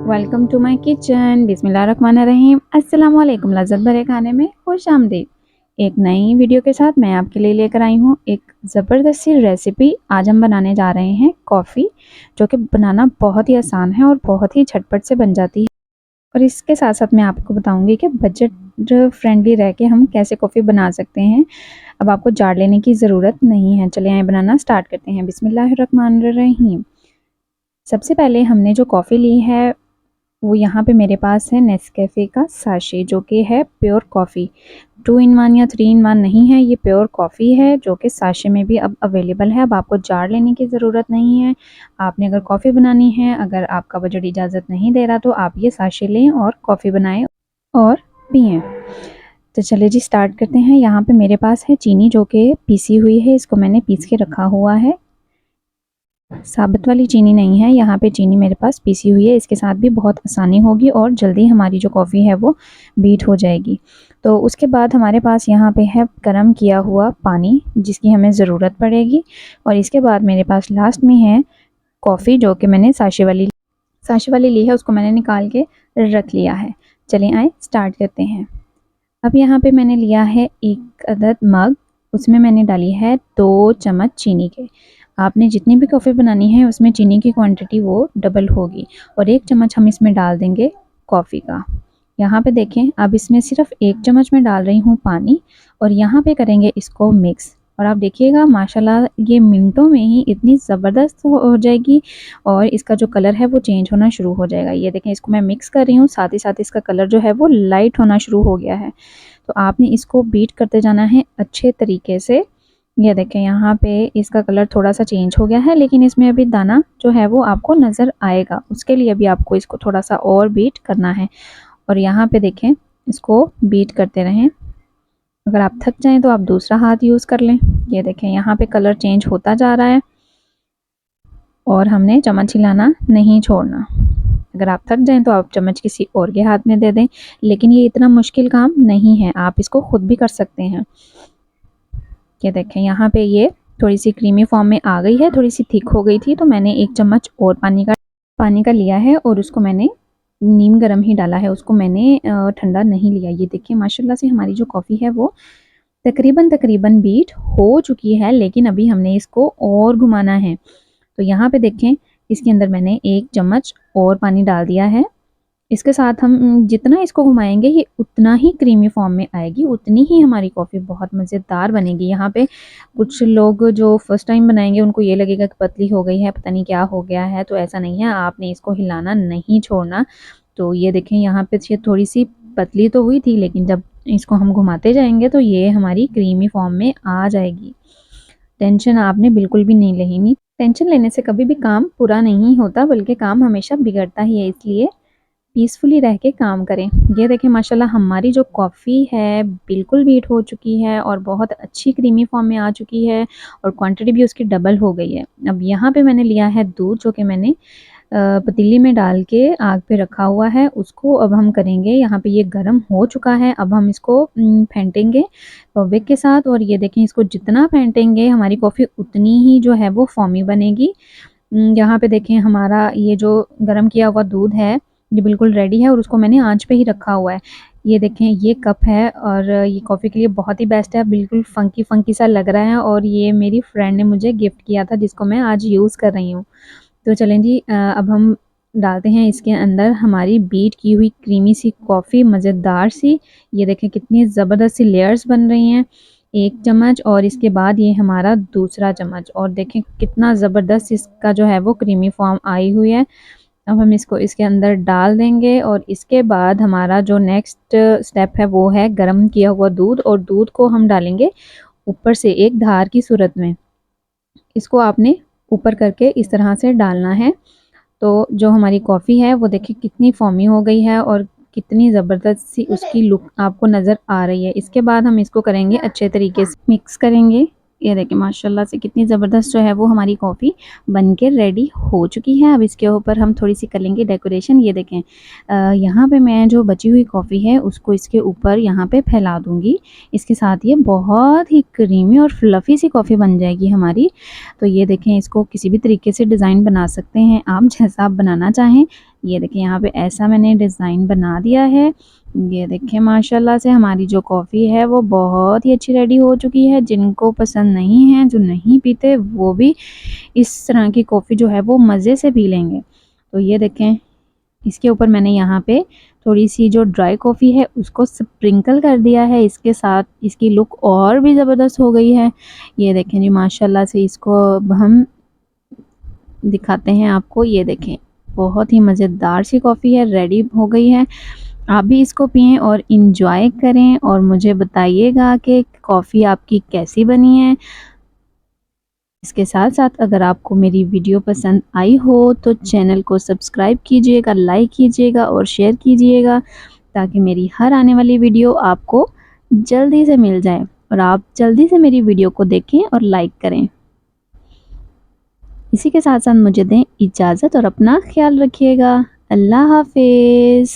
Welcome to my kitchen. बिस्मिल्लाहिर्रहमानिर्रहीम। अस्सलाम वालेकुम। लज़्ज़त भरे खाने में खुश आमदीद। एक नई वीडियो के साथ मैं आपके लिए लेकर आई हूँ एक ज़बरदस्त सी रेसिपी। आज हम बनाने जा रहे हैं कॉफ़ी, जो कि बनाना बहुत ही आसान है और बहुत ही झटपट से बन जाती है। और इसके साथ साथ मैं आपको बताऊंगी कि बजट फ्रेंडली रह के हम कैसे कॉफ़ी बना सकते हैं। अब आपको जार लेने की ज़रूरत नहीं है। चलिए आइए बनाना स्टार्ट करते हैं। बिस्मिल्लाहिर्रहमानिर्रहीम। सबसे पहले हमने जो कॉफ़ी ली है वो यहाँ पे मेरे पास है नेस्कैफ़े का साशे, जो कि है प्योर कॉफ़ी। 2 इन 1 या 3 इन 1 नहीं है, ये प्योर कॉफ़ी है जो कि साशे में भी अब अवेलेबल है। अब आपको जार लेने की ज़रूरत नहीं है। आपने अगर कॉफ़ी बनानी है, अगर आपका बजट इजाज़त नहीं दे रहा, तो आप ये साशे लें और कॉफ़ी बनाएं और पिएँ। तो चलिए जी स्टार्ट करते हैं। यहाँ पे मेरे पास है चीनी, जो कि पीसी हुई है। इसको मैंने पीस के रखा हुआ है। साबुत वाली चीनी नहीं है, यहाँ पे चीनी मेरे पास पीसी हुई है। इसके साथ भी बहुत आसानी होगी और जल्दी हमारी जो कॉफ़ी है वो बीट हो जाएगी। तो उसके बाद हमारे पास यहाँ पे है गरम किया हुआ पानी, जिसकी हमें ज़रूरत पड़ेगी। और इसके बाद मेरे पास लास्ट में है कॉफ़ी, जो कि मैंने साशे वाली ली है। उसको मैंने निकाल के रख लिया है। चलिए आए स्टार्ट करते हैं। अब यहाँ पे मैंने लिया है एक अदद मग, उसमें मैंने डाली है 2 चम्मच चीनी के। आपने जितनी भी कॉफ़ी बनानी है उसमें चीनी की क्वांटिटी वो डबल होगी। और 1 चम्मच हम इसमें डाल देंगे कॉफ़ी का। यहाँ पे देखें, अब इसमें सिर्फ 1 चम्मच में डाल रही हूँ पानी और यहाँ पे करेंगे इसको मिक्स। और आप देखिएगा माशाल्लाह ये मिनटों में ही इतनी ज़बरदस्त हो जाएगी और इसका जो कलर है वो चेंज होना शुरू हो जाएगा। ये देखें, इसको मैं मिक्स कर रही हूँ, साथ ही साथ इसका कलर जो है वो लाइट होना शुरू हो गया है। तो आपने इसको बीट करते जाना है अच्छे तरीके से। ये देखें, यहाँ पे इसका कलर थोड़ा सा चेंज हो गया है, लेकिन इसमें अभी दाना जो है वो आपको नज़र आएगा। उसके लिए अभी आपको इसको थोड़ा सा और बीट करना है। और यहाँ पे देखें, इसको बीट करते रहें। अगर आप थक जाएं तो आप दूसरा हाथ यूज़ कर लें। ये देखें, यहाँ पे कलर चेंज होता जा रहा है और हमने चम्मच हिलाना नहीं छोड़ना। अगर आप थक जाएं तो आप चम्मच किसी और के हाथ में दे दें, लेकिन ये इतना मुश्किल काम नहीं है, आप इसको खुद भी कर सकते हैं। ये देखें, यहाँ पे ये थोड़ी सी क्रीमी फॉर्म में आ गई है, थोड़ी सी थिक हो गई थी, तो मैंने 1 चम्मच और पानी का लिया है और उसको मैंने नीम गर्म ही डाला है, उसको मैंने ठंडा नहीं लिया। ये देखिए माशाल्लाह से हमारी जो कॉफ़ी है वो तकरीबन बीट हो चुकी है, लेकिन अभी हमने इसको और घुमाना है। तो यहाँ पे देखें, इसके अंदर मैंने 1 चम्मच और पानी डाल दिया है। इसके साथ हम जितना इसको घुमाएंगे ये उतना ही क्रीमी फॉर्म में आएगी, उतनी ही हमारी कॉफ़ी बहुत मज़ेदार बनेगी। यहाँ पे कुछ लोग जो फर्स्ट टाइम बनाएंगे उनको ये लगेगा कि पतली हो गई है, पता नहीं क्या हो गया है, तो ऐसा नहीं है। आपने इसको हिलाना नहीं छोड़ना। तो ये देखें, यहाँ पे ये थोड़ी सी पतली तो हुई थी, लेकिन जब इसको हम घुमाते जाएंगे तो ये हमारी क्रीमी फॉर्म में आ जाएगी। टेंशन आपने बिल्कुल भी नहीं लेनी। टेंशन लेने से कभी भी काम पूरा नहीं होता, बल्कि काम हमेशा बिगड़ता ही है। इसलिए पीसफुली रह के काम करें। ये देखें माशाल्लाह हमारी जो कॉफ़ी है बिल्कुल बीट हो चुकी है और बहुत अच्छी क्रीमी फॉर्म में आ चुकी है और क्वांटिटी भी उसकी डबल हो गई है। अब यहाँ पे मैंने लिया है दूध, जो कि मैंने पतीली में डाल के आग पे रखा हुआ है। उसको अब हम करेंगे, यहाँ पे ये गर्म हो चुका है। अब हम इसको फेंटेंगे विक के साथ। और ये देखें, इसको जितना फेंटेंगे हमारी कॉफ़ी उतनी ही जो है वो फॉर्मी बनेगी। यहाँ पे देखें, हमारा ये जो गर्म किया हुआ दूध है ये बिल्कुल रेडी है और उसको मैंने आंच पे ही रखा हुआ है। ये देखें, ये कप है और ये कॉफ़ी के लिए बहुत ही बेस्ट है। बिल्कुल फ़ंकी फ़ंकी सा लग रहा है और ये मेरी फ्रेंड ने मुझे गिफ्ट किया था, जिसको मैं आज यूज़ कर रही हूँ। तो चलें जी, अब हम डालते हैं इसके अंदर हमारी बीट की हुई क्रीमी सी कॉफ़ी, मज़ेदार सी। ये देखें कितनी ज़बरदस्त सी लेयर्स बन रही हैं। 1 चम्मच और इसके बाद ये हमारा दूसरा चम्मच, और देखें कितना ज़बरदस्त इसका जो है वो क्रीमी फॉर्म आई हुई है। अब हम इसको इसके अंदर डाल देंगे और इसके बाद हमारा जो नेक्स्ट स्टेप है वो है गर्म किया हुआ दूध। और दूध को हम डालेंगे ऊपर से एक धार की सूरत में। इसको आपने ऊपर करके इस तरह से डालना है। तो जो हमारी कॉफ़ी है वो देखिए कितनी फॉर्मी हो गई है और कितनी ज़बरदस्त सी उसकी लुक आपको नज़र आ रही है। इसके बाद हम इसको करेंगे अच्छे तरीके से मिक्स करेंगे। ये देखिए माशाल्लाह से कितनी ज़बरदस्त जो है वो हमारी कॉफ़ी बनके रेडी हो चुकी है। अब इसके ऊपर हम थोड़ी सी करेंगे डेकोरेशन। ये देखें, यहाँ पे मैं जो बची हुई कॉफ़ी है उसको इसके ऊपर यहाँ पे फैला दूँगी। इसके साथ ये बहुत ही क्रीमी और फ्लफ़ी सी कॉफ़ी बन जाएगी हमारी। तो ये देखें, इसको किसी भी तरीके से डिज़ाइन बना सकते हैं आप, जैसा आप बनाना चाहें, ये देखिए यहाँ पे ऐसा मैंने डिज़ाइन बना दिया है। ये देखिए माशाल्लाह से हमारी जो कॉफ़ी है वो बहुत ही अच्छी रेडी हो चुकी है। जिनको पसंद नहीं है, जो नहीं पीते, वो भी इस तरह की कॉफ़ी जो है वो मज़े से पी लेंगे। तो ये देखें, इसके ऊपर मैंने यहाँ पे थोड़ी-सी जो ड्राई कॉफ़ी है उसको स्प्रिंकल कर दिया है। इसके साथ इसकी लुक और भी ज़बरदस्त हो गई है। ये देखें जी माशाल्लाह से, इसको अब हम दिखाते हैं आपको। ये देखें, बहुत ही मज़ेदार सी कॉफ़ी है, रेडी हो गई है। आप भी इसको पिएँ और एन्जॉय करें और मुझे बताइएगा कि कॉफ़ी आपकी कैसी बनी है। इसके साथ-साथ अगर आपको मेरी वीडियो पसंद आई हो तो चैनल को सब्सक्राइब कीजिएगा, लाइक कीजिएगा और शेयर कीजिएगा, ताकि मेरी हर आने वाली वीडियो आपको जल्दी से मिल जाए और आप जल्दी से मेरी वीडियो को देखें और लाइक करें। इसी के साथ-साथ मुझे दें इजाज़त और अपना ख़्याल रखिएगा। अल्लाह हाफ़िज़।